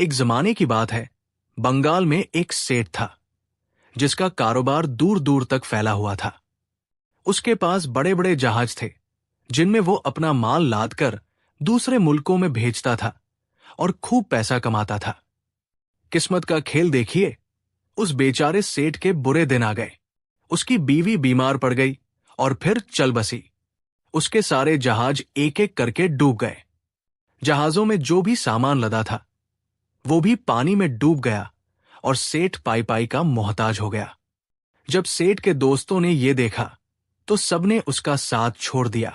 एक जमाने की बात है। बंगाल में एक सेठ था जिसका कारोबार दूर दूर तक फैला हुआ था। उसके पास बड़े बड़े जहाज थे जिनमें वो अपना माल लादकर दूसरे मुल्कों में भेजता था और खूब पैसा कमाता था। किस्मत का खेल देखिए, उस बेचारे सेठ के बुरे दिन आ गए। उसकी बीवी बीमार पड़ गई और फिर चल बसी। उसके सारे जहाज एक एक करके डूब गए। जहाजों में जो भी सामान लदा था वो भी पानी में डूब गया और सेठ पाई पाई का मोहताज हो गया। जब सेठ के दोस्तों ने ये देखा तो सबने उसका साथ छोड़ दिया।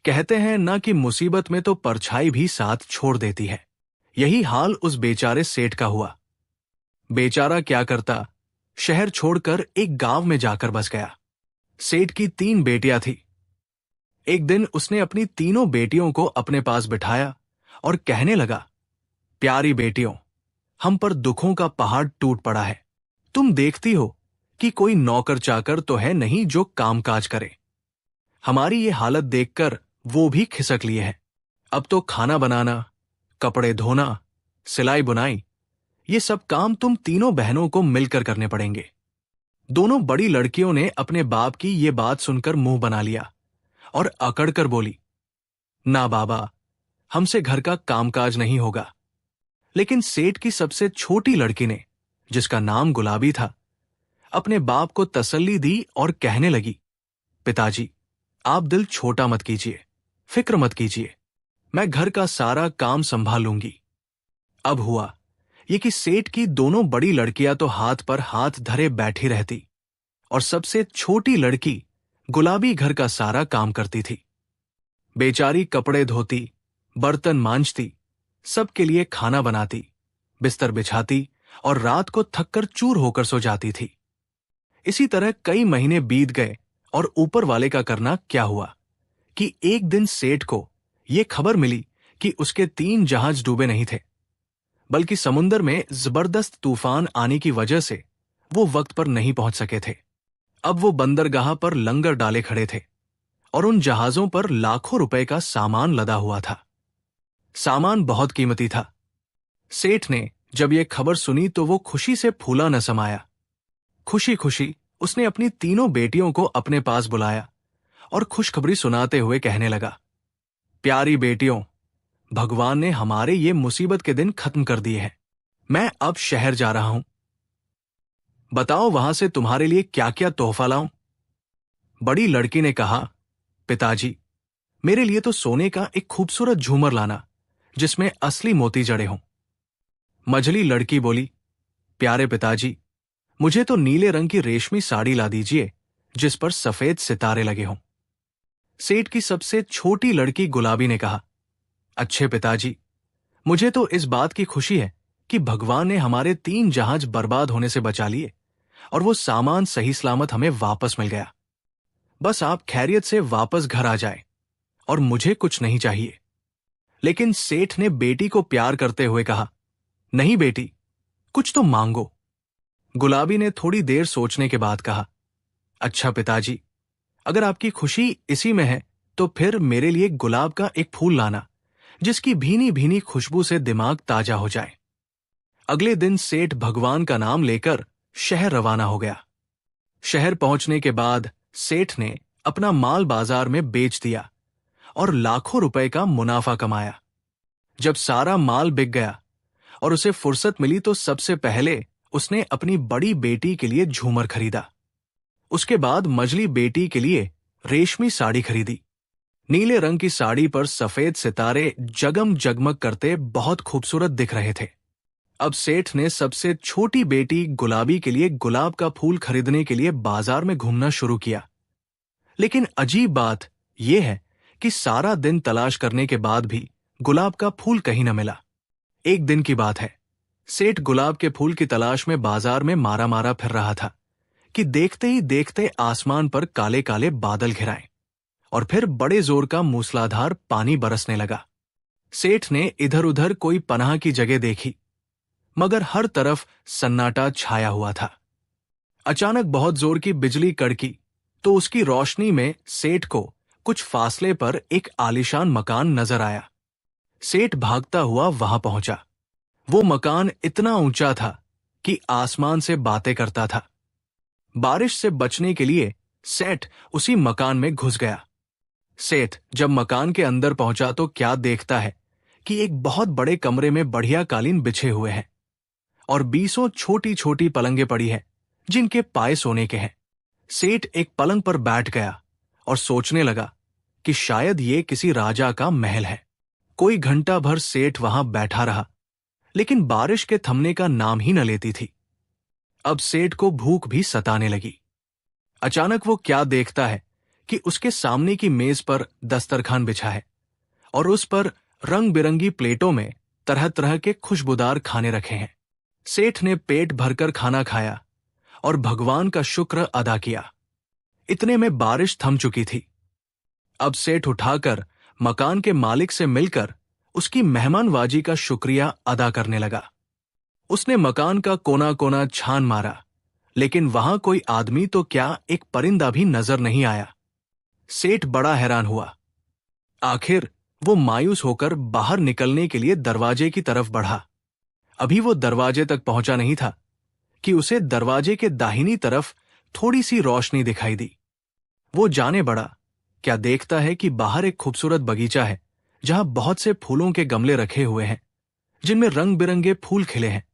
कहते हैं ना कि मुसीबत में तो परछाई भी साथ छोड़ देती है। यही हाल उस बेचारे सेठ का हुआ। बेचारा क्या करता, शहर छोड़कर एक गांव में जाकर बस गया। सेठ की 3 बेटियां थी। एक दिन उसने अपनी तीनों बेटियों को अपने पास बिठाया और कहने लगा, प्यारी बेटियों, हम पर दुखों का पहाड़ टूट पड़ा है। तुम देखती हो कि कोई नौकर चाकर तो है नहीं जो कामकाज करे। हमारी ये हालत देखकर वो भी खिसक लिए हैं। अब तो खाना बनाना, कपड़े धोना, सिलाई बुनाई, ये सब काम तुम तीनों बहनों को मिलकर करने पड़ेंगे। दोनों बड़ी लड़कियों ने अपने बाप की ये बात सुनकर मुंह बना लिया और अकड़कर बोली, ना बाबा, हमसे घर का कामकाज नहीं होगा। लेकिन सेठ की सबसे छोटी लड़की ने, जिसका नाम गुलाबी था, अपने बाप को तसल्ली दी और कहने लगी, पिताजी, आप दिल छोटा मत कीजिए, फिक्र मत कीजिए, मैं घर का सारा काम संभाल लूंगी। अब हुआ ये कि सेठ की दोनों बड़ी लड़कियां तो हाथ पर हाथ धरे बैठी रहती और सबसे छोटी लड़की गुलाबी घर का सारा काम करती थी। बेचारी कपड़े धोती, बर्तन मांजती, सबके लिए खाना बनाती, बिस्तर बिछाती और रात को थककर चूर होकर सो जाती थी। इसी तरह कई महीने बीत गए और ऊपर वाले का करना क्या हुआ कि एक दिन सेठ को यह खबर मिली कि उसके 3 जहाज डूबे नहीं थे, बल्कि समुंदर में जबरदस्त तूफान आने की वजह से वो वक्त पर नहीं पहुंच सके थे। अब वो बंदरगाह पर लंगर डाले खड़े थे और उन जहाजों पर लाखों रुपए का सामान लदा हुआ था। सामान बहुत कीमती था। सेठ ने जब यह खबर सुनी तो वो खुशी से फूला न समाया। खुशी खुशी उसने अपनी तीनों बेटियों को अपने पास बुलाया और खुशखबरी सुनाते हुए कहने लगा, प्यारी बेटियों, भगवान ने हमारे ये मुसीबत के दिन खत्म कर दिए हैं। मैं अब शहर जा रहा हूं। बताओ वहां से तुम्हारे लिए क्या क्या तोहफा लाऊं। बड़ी लड़की ने कहा, पिताजी, मेरे लिए तो सोने का एक खूबसूरत झूमर लाना जिसमें असली मोती जड़े हों। मझली लड़की बोली, प्यारे पिताजी, मुझे तो नीले रंग की रेशमी साड़ी ला दीजिए जिस पर सफेद सितारे लगे हों। सेठ की सबसे छोटी लड़की गुलाबी ने कहा, अच्छे पिताजी, मुझे तो इस बात की खुशी है कि भगवान ने हमारे 3 जहाज बर्बाद होने से बचा लिए और वो सामान सही सलामत हमें वापस मिल गया। बस आप खैरियत से वापस घर आ जाए और मुझे कुछ नहीं चाहिए। लेकिन सेठ ने बेटी को प्यार करते हुए कहा, नहीं बेटी, कुछ तो मांगो। गुलाबी ने थोड़ी देर सोचने के बाद कहा, अच्छा पिताजी, अगर आपकी खुशी इसी में है तो फिर मेरे लिए गुलाब का एक फूल लाना जिसकी भीनी भीनी खुशबू से दिमाग ताजा हो जाए। अगले दिन सेठ भगवान का नाम लेकर शहर रवाना हो गया। शहर पहुंचने के बाद सेठ ने अपना माल बाजार में बेच दिया और लाखों रुपए का मुनाफा कमाया। जब सारा माल बिक गया और उसे फुर्सत मिली तो सबसे पहले उसने अपनी बड़ी बेटी के लिए झूमर खरीदा। उसके बाद मझली बेटी के लिए रेशमी साड़ी खरीदी। नीले रंग की साड़ी पर सफेद सितारे जगम जगमग करते बहुत खूबसूरत दिख रहे थे। अब सेठ ने सबसे छोटी बेटी गुलाबी के लिए गुलाब का फूल खरीदने के लिए बाजार में घूमना शुरू किया। लेकिन अजीब बात यह है कि सारा दिन तलाश करने के बाद भी गुलाब का फूल कहीं न मिला। एक दिन की बात है, सेठ गुलाब के फूल की तलाश में बाजार में मारा मारा फिर रहा था कि देखते ही देखते आसमान पर काले काले बादल घिराए और फिर बड़े जोर का मूसलाधार पानी बरसने लगा। सेठ ने इधर उधर कोई पनाह की जगह देखी, मगर हर तरफ सन्नाटा छाया हुआ था। अचानक बहुत जोर की बिजली कड़की तो उसकी रोशनी में सेठ को कुछ फासले पर एक आलीशान मकान नजर आया। सेठ भागता हुआ वहां पहुंचा। वो मकान इतना ऊंचा था कि आसमान से बातें करता था। बारिश से बचने के लिए सेठ उसी मकान में घुस गया। सेठ जब मकान के अंदर पहुंचा तो क्या देखता है कि एक बहुत बड़े कमरे में बढ़िया कालीन बिछे हुए हैं और 20 छोटी छोटी पलंगें पड़ी हैं जिनके पाए सोने के हैं। सेठ एक पलंग पर बैठ गया और सोचने लगा कि शायद ये किसी राजा का महल है। कोई घंटा भर सेठ वहां बैठा रहा, लेकिन बारिश के थमने का नाम ही न लेती थी। अब सेठ को भूख भी सताने लगी। अचानक वो क्या देखता है कि उसके सामने की मेज पर दस्तरखान बिछा है और उस पर रंग बिरंगी प्लेटों में तरह तरह के खुशबूदार खाने रखे हैं। सेठ ने पेट भरकर खाना खाया और भगवान का शुक्र अदा किया। इतने में बारिश थम चुकी थी। अब सेठ उठाकर मकान के मालिक से मिलकर उसकी मेहमानवाजी का शुक्रिया अदा करने लगा। उसने मकान का कोना कोना छान मारा, लेकिन वहां कोई आदमी तो क्या एक परिंदा भी नजर नहीं आया। सेठ बड़ा हैरान हुआ। आखिर वो मायूस होकर बाहर निकलने के लिए दरवाजे की तरफ बढ़ा। अभी वो दरवाजे तक पहुंचा नहीं था कि उसे दरवाजे के दाहिनी तरफ थोड़ी सी रोशनी दिखाई दी। वो जाने बढ़ा, क्या देखता है कि बाहर एक खूबसूरत बगीचा है जहां बहुत से फूलों के गमले रखे हुए हैं जिनमें रंग बिरंगे फूल खिले हैं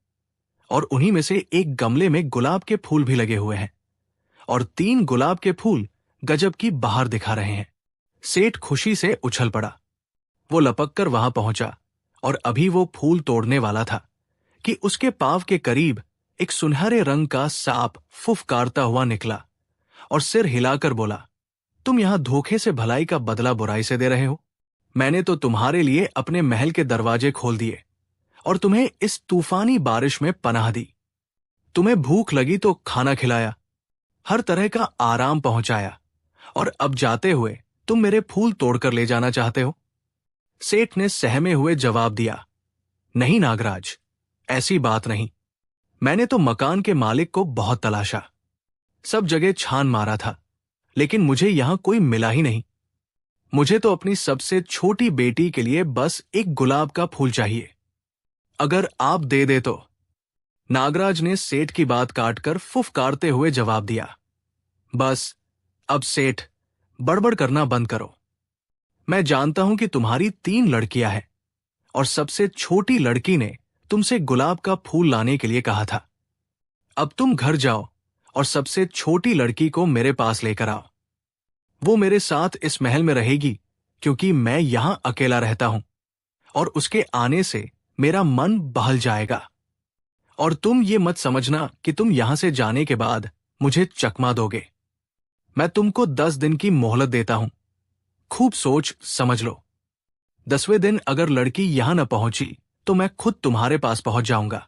और उन्हीं में से एक गमले में गुलाब के फूल भी लगे हुए हैं और 3 गुलाब के फूल गजब की बहार दिखा रहे हैं। सेठ खुशी से उछल पड़ा। वो लपक कर वहां पहुंचा और अभी वो फूल तोड़ने वाला था कि उसके पांव के करीब एक सुनहरे रंग का सांप फुफकारता हुआ निकला और सिर हिलाकर बोला, तुम यहां धोखे से भलाई का बदला बुराई से दे रहे हो। मैंने तो तुम्हारे लिए अपने महल के दरवाजे खोल दिए और तुम्हें इस तूफानी बारिश में पनाह दी। तुम्हें भूख लगी तो खाना खिलाया, हर तरह का आराम पहुंचाया और अब जाते हुए तुम मेरे फूल तोड़कर ले जाना चाहते हो। सेठ ने सहमे हुए जवाब दिया, नहीं नागराज, ऐसी बात नहीं। मैंने तो मकान के मालिक को बहुत तलाशा, सब जगह छान मारा था, लेकिन मुझे यहां कोई मिला ही नहीं। मुझे तो अपनी सबसे छोटी बेटी के लिए बस एक गुलाब का फूल चाहिए, अगर आप दे दे तो। नागराज ने सेठ की बात काटकर फुफकारते हुए जवाब दिया, बस अब सेठ बड़बड़ करना बंद करो। मैं जानता हूं कि तुम्हारी 3 लड़कियां हैं और सबसे छोटी लड़की ने तुमसे गुलाब का फूल लाने के लिए कहा था। अब तुम घर जाओ और सबसे छोटी लड़की को मेरे पास लेकर आओ। वो मेरे साथ इस महल में रहेगी क्योंकि मैं यहां अकेला रहता हूं और उसके आने से मेरा मन बहल जाएगा। और तुम ये मत समझना कि तुम यहां से जाने के बाद मुझे चकमा दोगे। मैं तुमको 10 दिन की मोहलत देता हूं, खूब सोच समझ लो। 10वें दिन अगर लड़की यहां न पहुंची तो मैं खुद तुम्हारे पास पहुंच जाऊंगा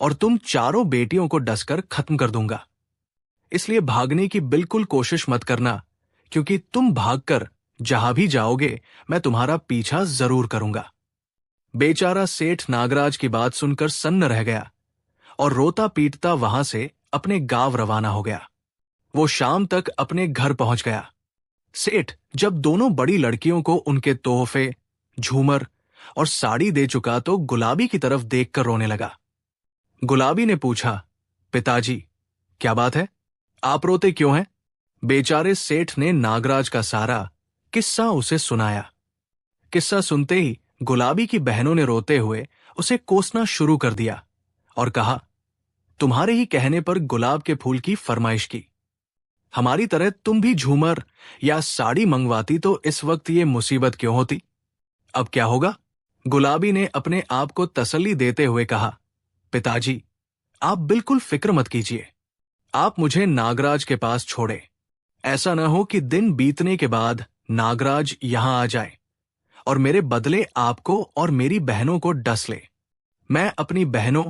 और तुम चारों बेटियों को डसकर खत्म कर दूंगा। इसलिए भागने की बिल्कुल कोशिश मत करना, क्योंकि तुम भागकर जहां भी जाओगे मैं तुम्हारा पीछा जरूर करूंगा। बेचारा सेठ नागराज की बात सुनकर सन्न रह गया और रोता पीटता वहां से अपने गांव रवाना हो गया। वो शाम तक अपने घर पहुंच गया। सेठ जब दोनों बड़ी लड़कियों को उनके तोहफे, झूमर और साड़ी दे चुका तो गुलाबी की तरफ देखकर रोने लगा। गुलाबी ने पूछा, पिताजी क्या बात है, आप रोते क्यों हैं? बेचारे सेठ ने नागराज का सारा किस्सा उसे सुनाया। किस्सा सुनते ही गुलाबी की बहनों ने रोते हुए उसे कोसना शुरू कर दिया और कहा, तुम्हारे ही कहने पर गुलाब के फूल की फरमाइश की। हमारी तरह तुम भी झूमर या साड़ी मंगवाती तो इस वक्त ये मुसीबत क्यों होती। अब क्या होगा? गुलाबी ने अपने आप को तसल्ली देते हुए कहा, पिताजी आप बिल्कुल फिक्र मत कीजिए, आप मुझे नागराज के पास छोड़े। ऐसा न हो कि दिन बीतने के बाद नागराज यहां आ जाए और मेरे बदले आपको और मेरी बहनों को डस ले। मैं अपनी बहनों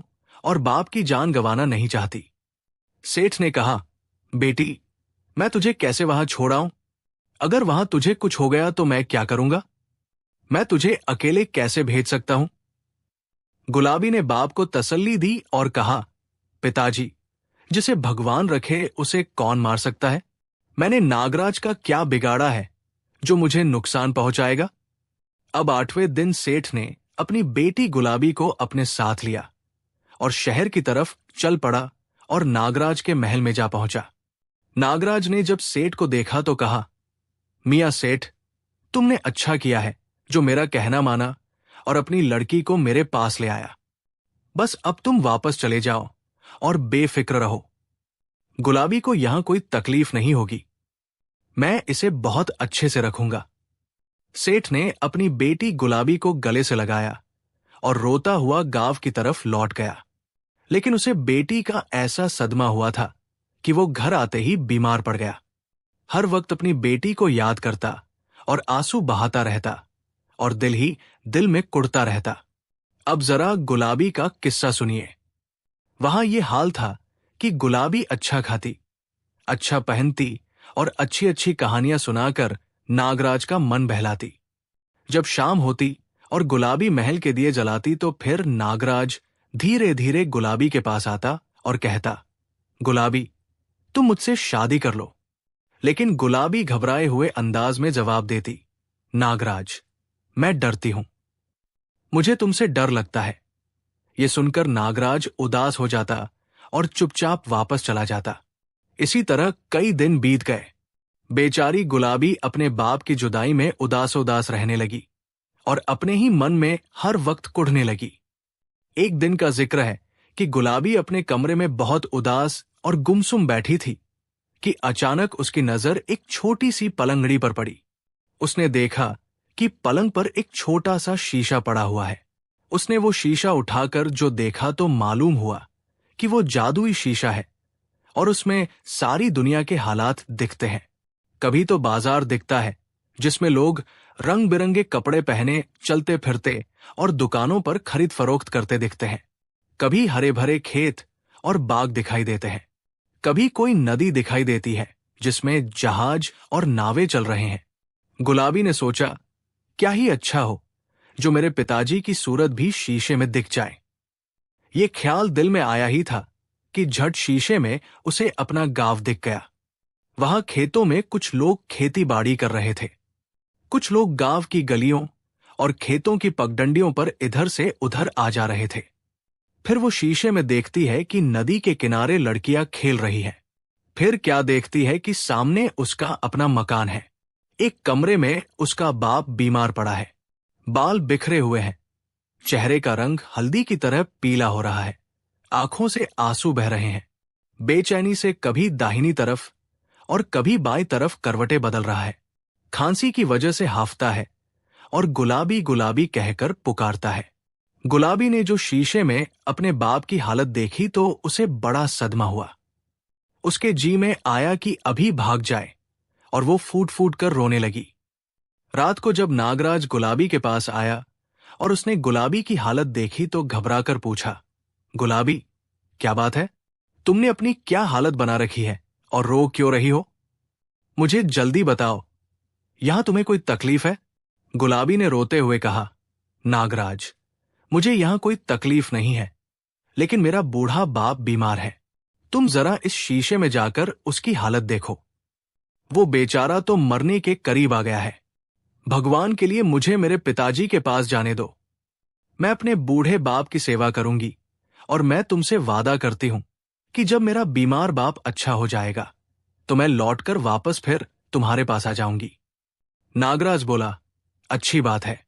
और बाप की जान गंवाना नहीं चाहती। सेठ ने कहा, बेटी मैं तुझे कैसे वहां छोड़ आऊं? अगर वहां तुझे कुछ हो गया तो मैं क्या करूंगा? मैं तुझे अकेले कैसे भेज सकता हूं? गुलाबी ने बाप को तसल्ली दी और कहा, पिताजी जिसे भगवान रखे उसे कौन मार सकता है? मैंने नागराज का क्या बिगाड़ा है जो मुझे नुकसान पहुंचाएगा? अब 8वें दिन सेठ ने अपनी बेटी गुलाबी को अपने साथ लिया और शहर की तरफ चल पड़ा और नागराज के महल में जा पहुंचा। नागराज ने जब सेठ को देखा तो कहा, मियां सेठ, तुमने अच्छा किया है जो मेरा कहना माना और अपनी लड़की को मेरे पास ले आया। बस अब तुम वापस चले जाओ और बेफिक्र रहो। गुलाबी को यहां कोई तकलीफ नहीं होगी। मैं इसे बहुत अच्छे से रखूंगा। सेठ ने अपनी बेटी गुलाबी को गले से लगाया और रोता हुआ गांव की तरफ लौट गया। लेकिन उसे बेटी का ऐसा सदमा हुआ था कि वो घर आते ही बीमार पड़ गया। हर वक्त अपनी बेटी को याद करता और आंसू बहाता रहता और दिल ही दिल में कुढ़ता रहता। अब जरा गुलाबी का किस्सा सुनिए। वहां ये हाल था कि गुलाबी अच्छा खाती, अच्छा पहनती और अच्छी अच्छी कहानियां सुनाकर नागराज का मन बहलाती। जब शाम होती और गुलाबी महल के दिए जलाती तो फिर नागराज धीरे धीरे गुलाबी के पास आता और कहता, गुलाबी, तुम मुझसे शादी कर लो। लेकिन गुलाबी घबराए हुए अंदाज में जवाब देती, नागराज, मैं डरती हूं, मुझे तुमसे डर लगता है। ये सुनकर नागराज उदास हो जाता और चुपचाप वापस चला जाता। इसी तरह कई दिन बीत गए। बेचारी गुलाबी अपने बाप की जुदाई में उदास उदास रहने लगी और अपने ही मन में हर वक्त कुढ़ने लगी। एक दिन का जिक्र है कि गुलाबी अपने कमरे में बहुत उदास और गुमसुम बैठी थी कि अचानक उसकी नजर एक छोटी सी पलंगड़ी पर पड़ी। उसने देखा कि पलंग पर एक छोटा सा शीशा पड़ा हुआ है। उसने वो शीशा उठाकर जो देखा तो मालूम हुआ कि वो जादुई शीशा है और उसमें सारी दुनिया के हालात दिखते हैं। कभी तो बाजार दिखता है जिसमें लोग रंग बिरंगे कपड़े पहने चलते फिरते और दुकानों पर खरीद फरोख्त करते दिखते हैं। कभी हरे भरे खेत और बाग दिखाई देते हैं। कभी कोई नदी दिखाई देती है जिसमें जहाज और नावें चल रहे हैं। गुलाबी ने सोचा, क्या ही अच्छा हो जो मेरे पिताजी की सूरत भी शीशे में दिख जाए। ये ख्याल दिल में आया ही था कि झट शीशे में उसे अपना गांव दिख गया। वहां खेतों में कुछ लोग खेती बाड़ी कर रहे थे। कुछ लोग गांव की गलियों और खेतों की पगडंडियों पर इधर से उधर आ जा रहे थे। फिर वो शीशे में देखती है कि नदी के किनारे लड़कियां खेल रही हैं। फिर क्या देखती है कि सामने उसका अपना मकान है। एक कमरे में उसका बाप बीमार पड़ा है। बाल बिखरे हुए हैं। चेहरे का रंग हल्दी की तरह पीला हो रहा है। आंखों से आंसू बह रहे हैं। बेचैनी से कभी दाहिनी तरफ और कभी बाईं तरफ करवटें बदल रहा है। खांसी की वजह से हांफता है और गुलाबी गुलाबी कहकर पुकारता है। गुलाबी ने जो शीशे में अपने बाप की हालत देखी तो उसे बड़ा सदमा हुआ। उसके जी में आया कि अभी भाग जाए और वो फूट फूट कर रोने लगी। रात को जब नागराज गुलाबी के पास आया और उसने गुलाबी की हालत देखी तो घबराकर पूछा, गुलाबी, क्या बात है? तुमने अपनी क्या हालत बना रखी है और रो क्यों रही हो? मुझे जल्दी बताओ, यहां तुम्हें कोई तकलीफ है? गुलाबी ने रोते हुए कहा, नागराज, मुझे यहां कोई तकलीफ नहीं है, लेकिन मेरा बूढ़ा बाप बीमार है। तुम जरा इस शीशे में जाकर उसकी हालत देखो। वो बेचारा तो मरने के करीब आ गया है। भगवान के लिए मुझे मेरे पिताजी के पास जाने दो। मैं अपने बूढ़े बाप की सेवा करूंगी और मैं तुमसे वादा करती हूं कि जब मेरा बीमार बाप अच्छा हो जाएगा तो मैं लौटकर वापस फिर तुम्हारे पास आ जाऊंगी। नागराज बोला, अच्छी बात है।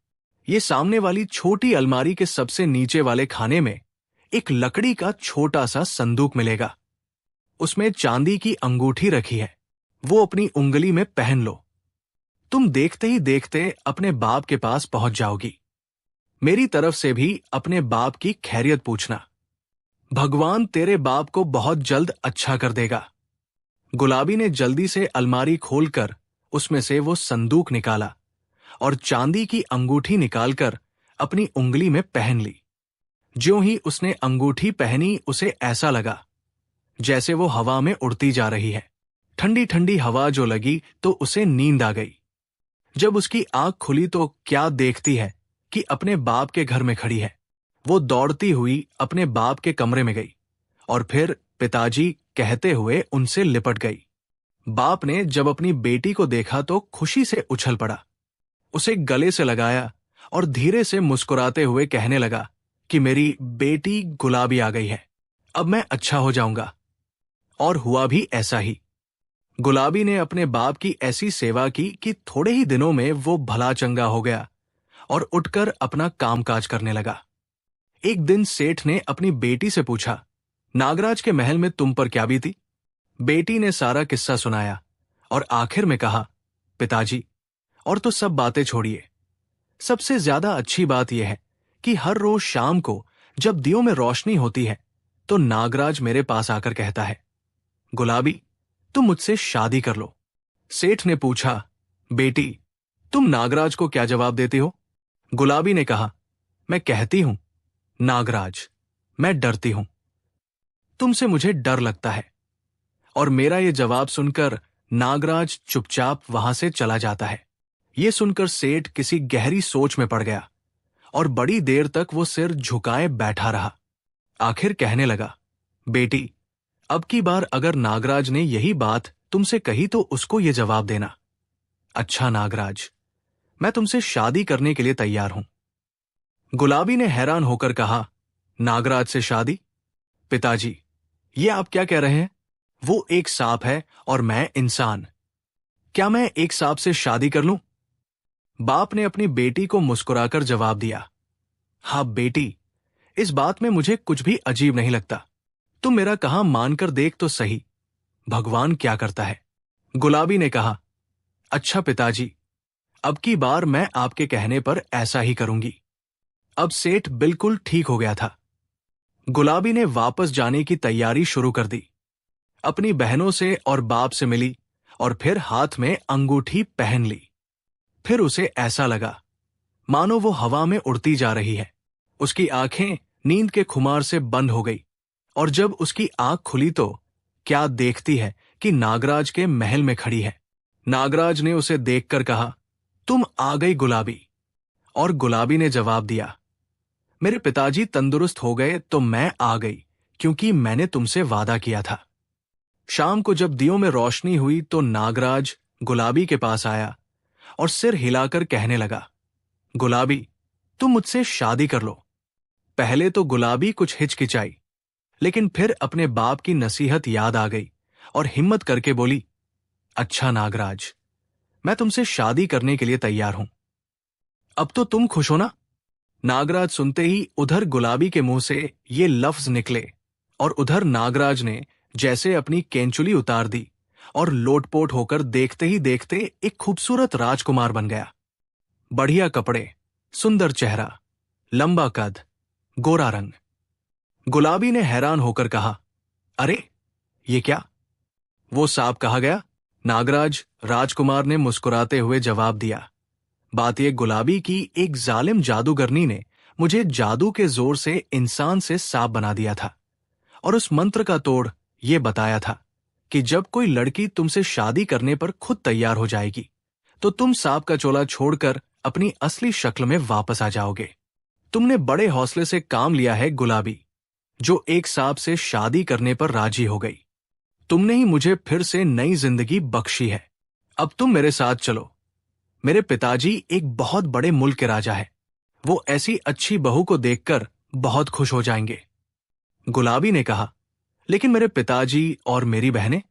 ये सामने वाली छोटी अलमारी के सबसे नीचे वाले खाने में एक लकड़ी का छोटा सा संदूक मिलेगा। उसमें चांदी की अंगूठी रखी है। वो अपनी उंगली में पहन लो। तुम देखते ही देखते अपने बाप के पास पहुंच जाओगी। मेरी तरफ से भी अपने बाप की खैरियत पूछना। भगवान तेरे बाप को बहुत जल्द अच्छा कर देगा। गुलाबी ने जल्दी से अलमारी खोलकर उसमें से वो संदूक निकाला और चांदी की अंगूठी निकालकर अपनी उंगली में पहन ली। ज्यों ही उसने अंगूठी पहनी उसे ऐसा लगा जैसे वो हवा में उड़ती जा रही है। ठंडी ठंडी हवा जो लगी तो उसे नींद आ गई। जब उसकी आंख खुली तो क्या देखती है कि अपने बाप के घर में खड़ी है। वो दौड़ती हुई अपने बाप के कमरे में गई और फिर पिताजी कहते हुए उनसे लिपट गई। बाप ने जब अपनी बेटी को देखा तो खुशी से उछल पड़ा, उसे गले से लगाया और धीरे से मुस्कुराते हुए कहने लगा कि मेरी बेटी गुलाबी आ गई है, अब मैं अच्छा हो जाऊंगा। और हुआ भी ऐसा ही। गुलाबी ने अपने बाप की ऐसी सेवा की कि थोड़े ही दिनों में वो भला चंगा हो गया और उठकर अपना कामकाज करने लगा। एक दिन सेठ ने अपनी बेटी से पूछा, नागराज के महल में तुम पर क्या बीती? बेटी ने सारा किस्सा सुनाया और आखिर में कहा, पिताजी, और तो सब बातें छोड़िए, सबसे ज्यादा अच्छी बात यह है कि हर रोज शाम को जब दियों में रोशनी होती है तो नागराज मेरे पास आकर कहता है, गुलाबी, तुम मुझसे शादी कर लो। सेठ ने पूछा, बेटी, तुम नागराज को क्या जवाब देती हो? गुलाबी ने कहा, मैं कहती हूं, नागराज, मैं डरती हूं, तुमसे मुझे डर लगता है। और मेरा ये जवाब सुनकर नागराज चुपचाप वहां से चला जाता है। ये सुनकर सेठ किसी गहरी सोच में पड़ गया और बड़ी देर तक वो सिर झुकाए बैठा रहा। आखिर कहने लगा, बेटी, अब की बार अगर नागराज ने यही बात तुमसे कही तो उसको ये जवाब देना, अच्छा नागराज, मैं तुमसे शादी करने के लिए तैयार हूं। गुलाबी ने हैरान होकर कहा, नागराज से शादी? पिताजी, ये आप क्या कह रहे हैं? वो एक सांप है और मैं इंसान, क्या मैं एक सांप से शादी कर लूं? बाप ने अपनी बेटी को मुस्कुराकर जवाब दिया, हाँ बेटी, इस बात में मुझे कुछ भी अजीब नहीं लगता। तुम मेरा कहा मानकर देख तो सही, भगवान क्या करता है। गुलाबी ने कहा, अच्छा पिताजी, अब की बार मैं आपके कहने पर ऐसा ही करूंगी। अब सेठ बिल्कुल ठीक हो गया था। गुलाबी ने वापस जाने की तैयारी शुरू कर दी। अपनी बहनों से और बाप से मिली और फिर हाथ में अंगूठी पहन ली। फिर उसे ऐसा लगा मानो वो हवा में उड़ती जा रही है। उसकी आंखें नींद के खुमार से बंद हो गई और जब उसकी आंख खुली तो क्या देखती है कि नागराज के महल में खड़ी है। नागराज ने उसे देखकर कहा, तुम आ गई गुलाबी। और गुलाबी ने जवाब दिया, मेरे पिताजी तंदुरुस्त हो गए तो मैं आ गई, क्योंकि मैंने तुमसे वादा किया था। शाम को जब दियों में रोशनी हुई तो नागराज गुलाबी के पास आया और सिर हिलाकर कहने लगा, गुलाबी, तुम मुझसे शादी कर लो। पहले तो गुलाबी कुछ हिचकिचाई, लेकिन फिर अपने बाप की नसीहत याद आ गई और हिम्मत करके बोली, अच्छा नागराज, मैं तुमसे शादी करने के लिए तैयार हूं। अब तो तुम खुश हो ना? नागराज सुनते ही उधर गुलाबी के मुंह से ये लफ्ज निकले और उधर नागराज ने जैसे अपनी केंचुली उतार दी और लोटपोट होकर देखते ही देखते एक खूबसूरत राजकुमार बन गया। बढ़िया कपड़े, सुंदर चेहरा, लंबा कद, गोरा रंग। गुलाबी ने हैरान होकर कहा, अरे ये क्या? वो सांप कहा गया? नागराज राजकुमार ने मुस्कुराते हुए जवाब दिया, बात ये गुलाबी की एक जालिम जादूगरनी ने मुझे जादू के जोर से इंसान से सांप बना दिया था और उस मंत्र का तोड़ ये बताया था कि जब कोई लड़की तुमसे शादी करने पर खुद तैयार हो जाएगी तो तुम सांप का चोला छोड़कर अपनी असली शक्ल में वापस आ जाओगे। तुमने बड़े हौसले से काम लिया है गुलाबी, जो एक सांप से शादी करने पर राजी हो गई। तुमने ही मुझे फिर से नई जिंदगी बख्शी है। अब तुम मेरे साथ चलो। मेरे पिताजी एक बहुत बड़े मुल्क के राजा है, वो ऐसी अच्छी बहू को देखकर बहुत खुश हो जाएंगे। गुलाबी ने कहा, लेकिन मेरे पिताजी और मेरी बहनें?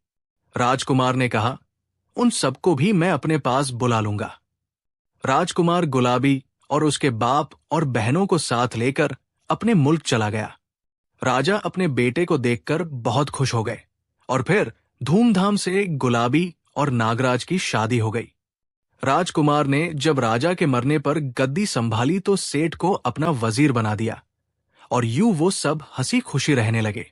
राजकुमार ने कहा, उन सबको भी मैं अपने पास बुला लूंगा। राजकुमार गुलाबी और उसके बाप और बहनों को साथ लेकर अपने मुल्क चला गया। राजा अपने बेटे को देखकर बहुत खुश हो गए और फिर धूमधाम से गुलाबी और नागराज की शादी हो गई। राजकुमार ने जब राजा के मरने पर गद्दी संभाली तो सेठ को अपना वजीर बना दिया और यूं वो सब हंसी खुशी रहने लगे।